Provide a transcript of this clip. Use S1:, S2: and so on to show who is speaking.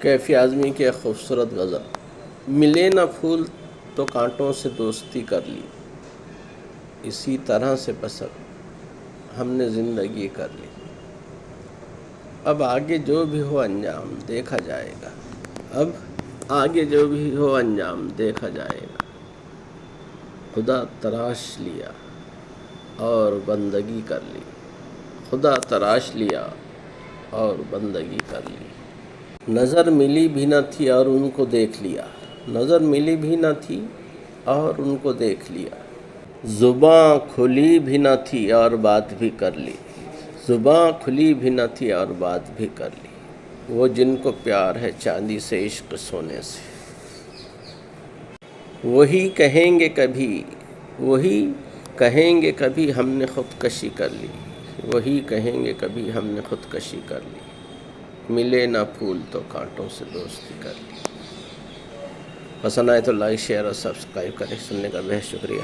S1: کیفی اعظمی کی ایک خوبصورت غزل۔ ملے نہ پھول تو کانٹوں سے دوستی کر لی، اسی طرح سے بسر ہم نے زندگی کر لی۔ اب آگے جو بھی ہو انجام دیکھا جائے گا، اب آگے جو بھی ہو انجام دیکھا جائے گا۔ خدا تراش لیا اور بندگی کر لی، خدا تراش لیا اور بندگی کر لی۔ نظر ملی بھی نہ تھی اور ان کو دیکھ لیا، نظر ملی بھی نہ تھی اور ان کو دیکھ لیا۔ زباں کھلی بھی نہ تھی اور بات بھی کر لی، زباں کھلی بھی نہ تھی اور بات بھی کر لی۔ وہ جن کو پیار ہے چاندی سے، عشق سونے سے، وہی کہیں گے کبھی، وہی کہیں گے کبھی ہم نے خودکشی کر لی، وہی کہیں گے کبھی ہم نے خودکشی کر لی۔ ملے نہ پھول تو کانٹوں سے دوستی کر لی۔ پسند آئے تو لائک، شیئر اور سبسکرائب کریں۔ سننے کا بہت شکریہ۔